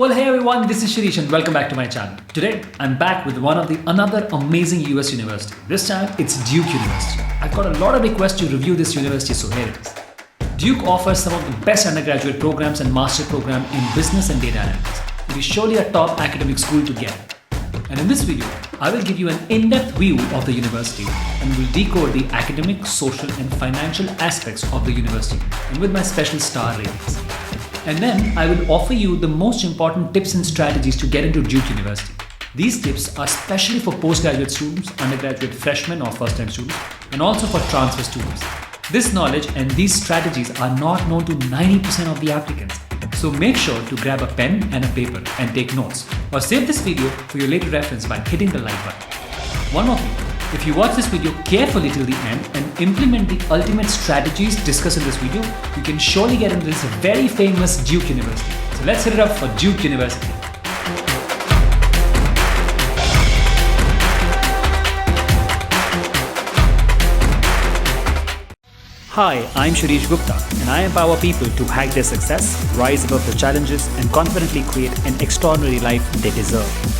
Well, hey everyone, this is Shirish and welcome back to my channel. Today, I'm back with another amazing US university. This time, it's Duke University. I've got a lot of requests to review this university, so here it is. Duke offers some of the best undergraduate programs and master program in business and data analytics. It is surely a top academic school to get. And in this video, I will give you an in-depth view of the university and will decode the academic, social and financial aspects of the university and with my special star ratings. And then I will offer you the most important tips and strategies to get into Duke University. These tips are specially for postgraduate students, undergraduate freshmen or first-time students, and also for transfer students. This knowledge and these strategies are not known to 90% of the applicants. So make sure to grab a pen and a paper and take notes, or save this video for your later reference by hitting the like button. One more thing. If you watch this video carefully till the end and implement the ultimate strategies discussed in this video, you can surely get into this very famous Duke University. So let's hit it up for Duke University. Hi, I'm Shirish Gupta and I empower people to hack their success, rise above the challenges and confidently create an extraordinary life they deserve.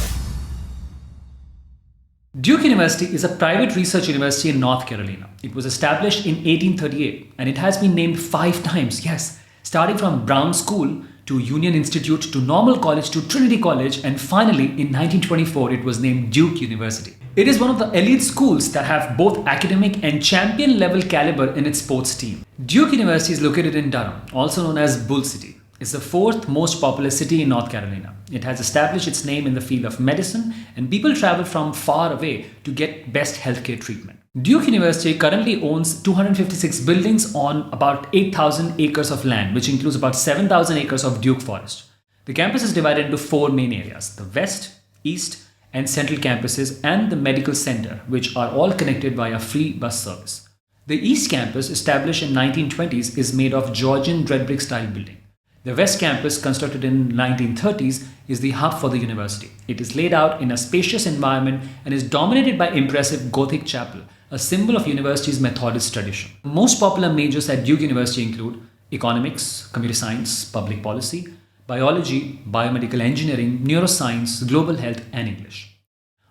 Duke University is a private research university in North Carolina. It was established in 1838 and it has been named 5 times, yes, starting from Brown School to Union Institute to Normal College to Trinity College, and finally in 1924 it was named Duke University. It is one of the elite schools that have both academic and champion level caliber in its sports team. Duke University is located in Durham, also known as Bull City. It's the 4th most populous city in North Carolina. It has established its name in the field of medicine and people travel from far away to get best healthcare treatment. Duke University currently owns 256 buildings on about 8,000 acres of land, which includes about 7,000 acres of Duke Forest. The campus is divided into 4 main areas: the West, East, and Central campuses and the Medical Center, which are all connected via free bus service. The East Campus, established in 1920s, is made of Georgian red brick style building. The West Campus, constructed in 1930s, is the hub for the university. It is laid out in a spacious environment and is dominated by impressive Gothic chapel, a symbol of university's Methodist tradition. Most popular majors at Duke University include economics, computer science, public policy, biology, biomedical engineering, neuroscience, global health, and English.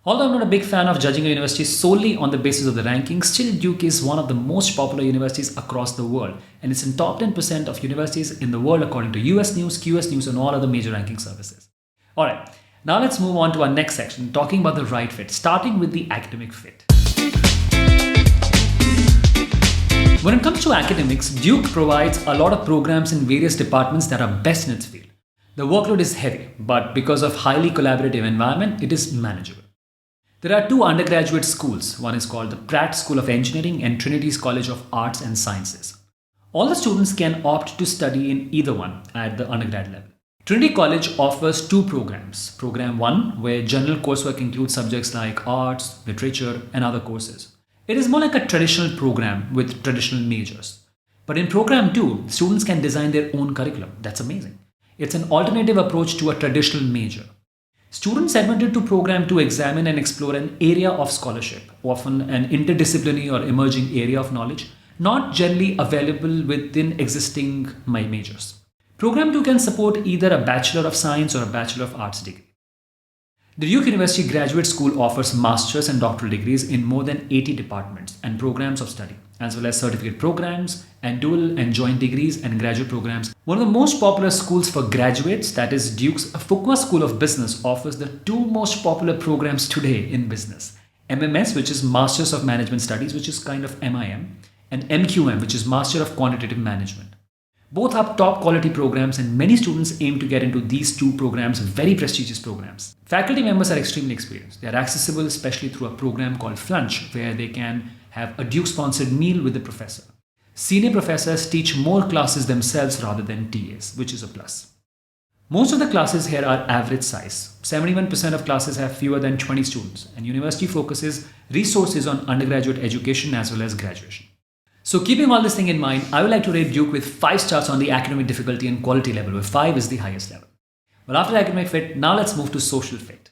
Although I'm not a big fan of judging a university solely on the basis of the rankings, still Duke is one of the most popular universities across the world, and it's in top 10% of universities in the world according to US News, QS News, and all other major ranking services. Alright, now let's move on to our next section, talking about the right fit, starting with the academic fit. When it comes to academics, Duke provides a lot of programs in various departments that are best in its field. The workload is heavy, but because of highly collaborative environment, it is manageable. There are 2 undergraduate schools. One is called the Pratt School of Engineering and Trinity's College of Arts and Sciences. All the students can opt to study in either one at the undergrad level. Trinity College offers 2 programs. Program 1, where general coursework includes subjects like arts, literature, and other courses. It is more like a traditional program with traditional majors. But in Program 2, students can design their own curriculum. That's amazing. It's an alternative approach to a traditional major. Students admitted to Program 2 examine and explore an area of scholarship, often an interdisciplinary or emerging area of knowledge, not generally available within existing majors. Program 2 can support either a Bachelor of Science or a Bachelor of Arts degree. The Duke University Graduate School offers master's and doctoral degrees in more than 80 departments and programs of study, as well as certificate programs and dual and joint degrees and graduate programs. One of the most popular schools for graduates, that is Duke's Fuqua School of Business, offers the 2 most popular programs today in business: MMS, which is Masters of Management Studies, which is kind of MIM, and MQM, which is Master of Quantitative Management. Both are top quality programs and many students aim to get into these 2 programs, very prestigious programs. Faculty members are extremely experienced. They are accessible especially through a program called Flunch, where they can have a Duke-sponsored meal with the professor. Senior professors teach more classes themselves rather than TAs, which is a plus. Most of the classes here are average size. 71% of classes have fewer than 20 students, and university focuses resources on undergraduate education as well as graduation. So keeping all this thing in mind, I would like to rate Duke with 5 stars on the academic difficulty and quality level, where 5 is the highest level. Well, after the academic fit, now let's move to social fit.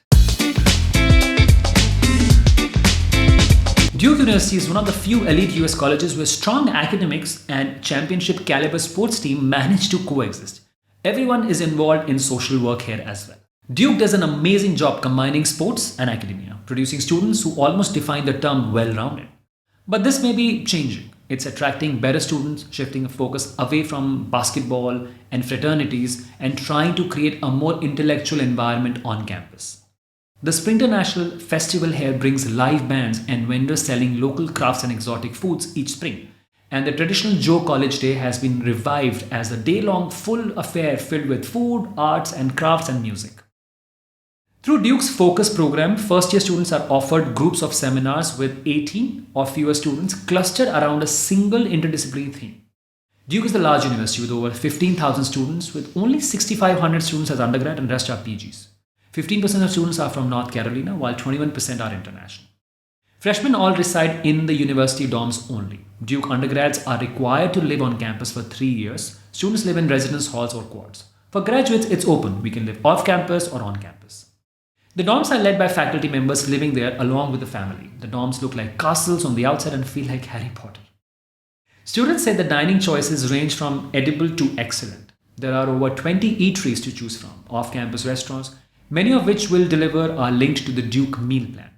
Duke University is one of the few elite US colleges where strong academics and championship caliber sports team manage to coexist. Everyone is involved in social work here as well. Duke does an amazing job combining sports and academia, producing students who almost define the term well-rounded. But this may be changing. It's attracting better students, shifting a focus away from basketball and fraternities and trying to create a more intellectual environment on campus. The Spring International Festival here brings live bands and vendors selling local crafts and exotic foods each spring. And the traditional Joe College Day has been revived as a day-long full affair filled with food, arts and crafts and music. Through Duke's Focus program, first-year students are offered groups of seminars with 18 or fewer students clustered around a single interdisciplinary theme. Duke is the large university with over 15,000 students, with only 6,500 students as undergrad and rest are PGs. 15% of students are from North Carolina, while 21% are international. Freshmen all reside in the university dorms only. Duke undergrads are required to live on campus for 3 years. Students live in residence halls or quads. For graduates, it's open. We can live off campus or on campus. The dorms are led by faculty members living there along with the family. The dorms look like castles on the outside and feel like Harry Potter. Students say the dining choices range from edible to excellent. There are over 20 eateries to choose from, off-campus restaurants, many of which will deliver are linked to the Duke meal plan.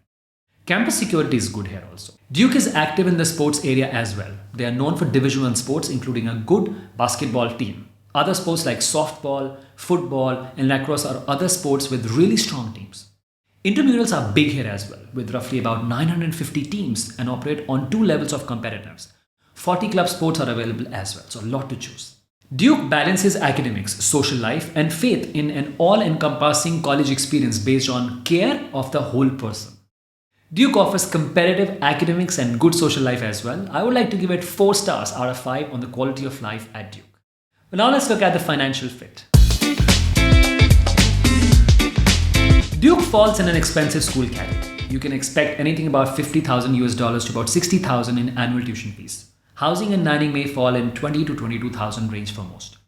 Campus security is good here also. Duke is active in the sports area as well. They are known for Division I sports, including a good basketball team. Other sports like softball, football, and lacrosse are other sports with really strong teams. Intramurals are big here as well, with roughly about 950 teams and operate on 2 levels of competitiveness. 40 club sports are available as well, so a lot to choose. Duke balances academics, social life, and faith in an all-encompassing college experience based on care of the whole person. Duke offers competitive academics and good social life as well. I would like to give it 4 stars out of 5 on the quality of life at Duke. But now let's look at the financial fit. Duke falls in an expensive school category. You can expect anything about $50,000 US to about $60,000 in annual tuition fees. Housing and dining may fall in $20,000 to $22,000 range for most.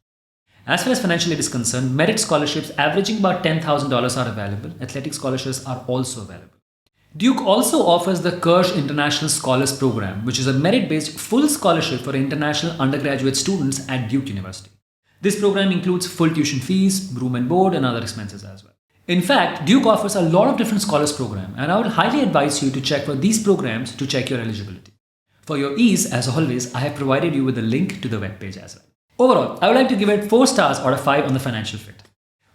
As far as financial aid is concerned, merit scholarships averaging about $10,000 are available. Athletic scholarships are also available. Duke also offers the Kirsch International Scholars Program, which is a merit-based full scholarship for international undergraduate students at Duke University. This program includes full tuition fees, room and board, and other expenses as well. In fact, Duke offers a lot of different scholars programs, and I would highly advise you to check for these programs to check your eligibility. For your ease, as always, I have provided you with a link to the webpage as well. Overall, I would like to give it 4 stars out of 5 on the financial fit.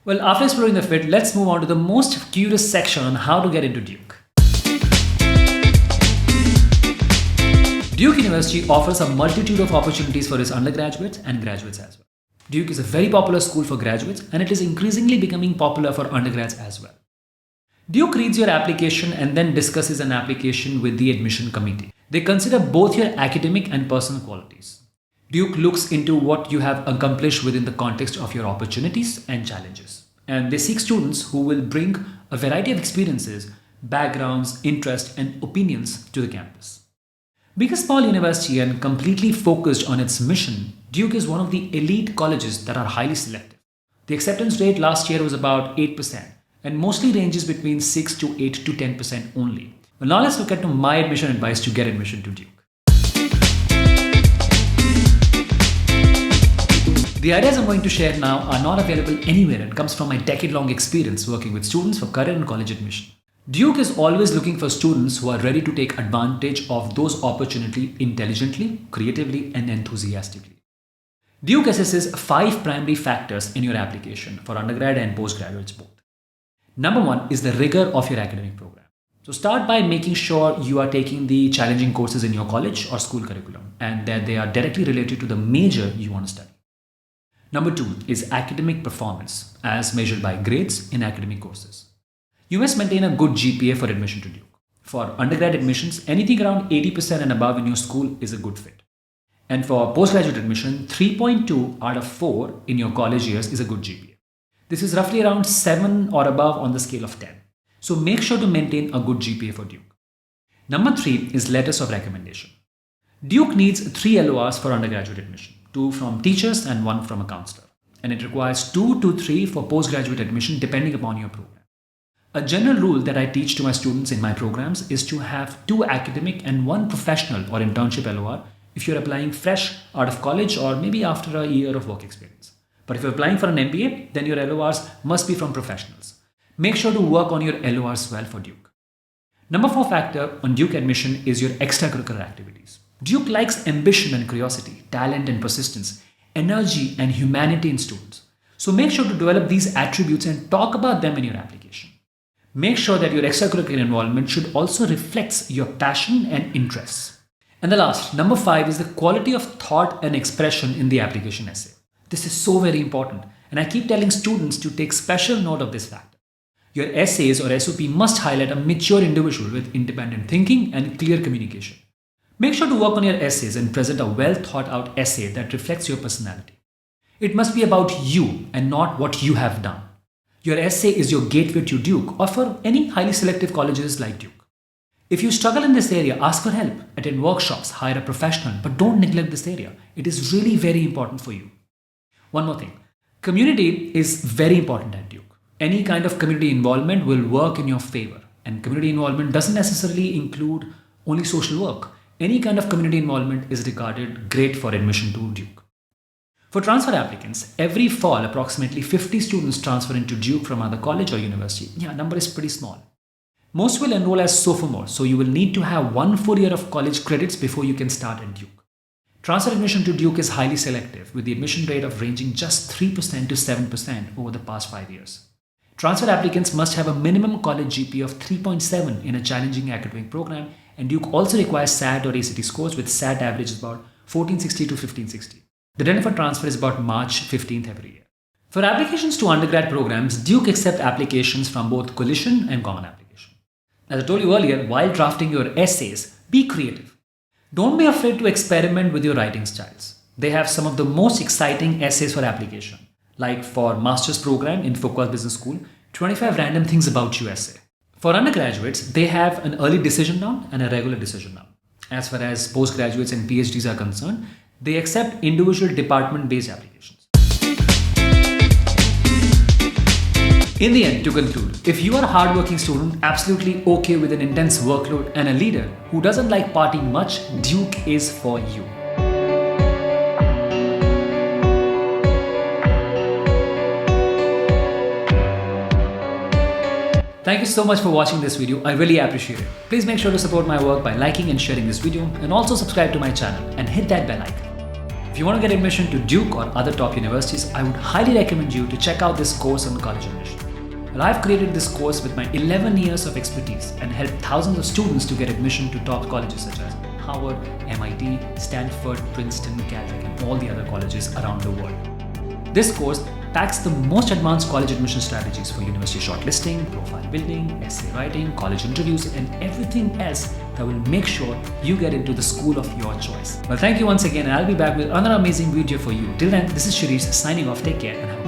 Well, after exploring the fit, let's move on to the most curious section on how to get into Duke. Duke University offers a multitude of opportunities for its undergraduates and graduates as well. Duke is a very popular school for graduates, and it is increasingly becoming popular for undergrads as well. Duke reads your application and then discusses an application with the admission committee. They consider both your academic and personal qualities. Duke looks into what you have accomplished within the context of your opportunities and challenges. And they seek students who will bring a variety of experiences, backgrounds, interests, and opinions to the campus. Being a small university and completely focused on its mission, Duke is one of the elite colleges that are highly selective. The acceptance rate last year was about 8% and mostly ranges between 6 to 8 to 10% only. Well, now let's look at my admission advice to get admission to Duke. The ideas I'm going to share now are not available anywhere and comes from my decade-long experience working with students for career and college admission. Duke is always looking for students who are ready to take advantage of those opportunities intelligently, creatively, and enthusiastically. Duke assesses 5 primary factors in your application for undergrad and postgraduates both. Number 1 is the rigor of your academic program. So start by making sure you are taking the challenging courses in your college or school curriculum and that they are directly related to the major you want to study. Number 2 is academic performance as measured by grades in academic courses. You must maintain a good GPA for admission to Duke. For undergrad admissions, anything around 80% and above in your school is a good fit. And for postgraduate admission, 3.2 out of 4 in your college years is a good GPA. This is roughly around 7 or above on the scale of 10. So make sure to maintain a good GPA for Duke. Number 3 is letters of recommendation. Duke needs 3 LORs for undergraduate admission, 2 from teachers and 1 from a counselor. And it requires 2 to 3 for postgraduate admission depending upon your program. A general rule that I teach to my students in my programs is to have 2 academic and 1 professional or internship LOR if you're applying fresh out of college or maybe after a year of work experience. But if you're applying for an MBA, then your LORs must be from professionals. Make sure to work on your LORs well for Duke. Number 4 factor on Duke admission is your extracurricular activities. Duke likes ambition and curiosity, talent and persistence, energy and humanity in students. So make sure to develop these attributes and talk about them in your application. Make sure that your extracurricular involvement should also reflect your passion and interests. And the last, number 5, is the quality of thought and expression in the application essay. This is so very important, and I keep telling students to take special note of this fact. Your essays or SOP must highlight a mature individual with independent thinking and clear communication. Make sure to work on your essays and present a well thought out essay that reflects your personality. It must be about you and not what you have done. Your essay is your gateway to Duke or for any highly selective colleges like Duke. If you struggle in this area, ask for help, attend workshops, hire a professional, but don't neglect this area. It is really very important for you. One more thing, community is very important at Duke. Any kind of community involvement will work in your favor, and community involvement doesn't necessarily include only social work. Any kind of community involvement is regarded great for admission to Duke. For transfer applicants, every fall approximately 50 students transfer into Duke from other college or university. Yeah, number is pretty small. Most will enroll as sophomores, so you will need to have 1 full year of college credits before you can start at Duke. Transfer admission to Duke is highly selective, with the admission rate of ranging just 3% to 7% over the past 5 years. Transfer applicants must have a minimum college GPA of 3.7 in a challenging academic program, and Duke also requires SAT or ACT scores, with SAT average is about 1460 to 1560. The deadline for transfer is about March 15th every year. For applications to undergrad programs, Duke accepts applications from both collision and common application. As I told you earlier, while drafting your essays, be creative. Don't be afraid to experiment with your writing styles. They have some of the most exciting essays for application. Like for Master's Program in Fuqua Business School, 25 random things about you essay. For undergraduates, they have an early decision round and a regular decision round. As far as postgraduates and PhDs are concerned, they accept individual department-based applications. In the end, to conclude, if you are a hardworking student, absolutely okay with an intense workload and a leader who doesn't like partying much, Duke is for you. Thank you so much for watching this video. I really appreciate it. Please make sure to support my work by liking and sharing this video, and also subscribe to my channel and hit that bell icon. If you want to get admission to Duke or other top universities, I would highly recommend you to check out this course on college admission. Well, I've created this course with my 11 years of expertise and helped thousands of students to get admission to top colleges such as Harvard, MIT, Stanford, Princeton, Caltech, and all the other colleges around the world. This course packs the most advanced college admission strategies for university shortlisting, profile building, essay writing, college interviews, and everything else that will make sure you get into the school of your choice. Well, thank you once again, and I'll be back with another amazing video for you. Till then, this is Shirish signing off. Take care and have a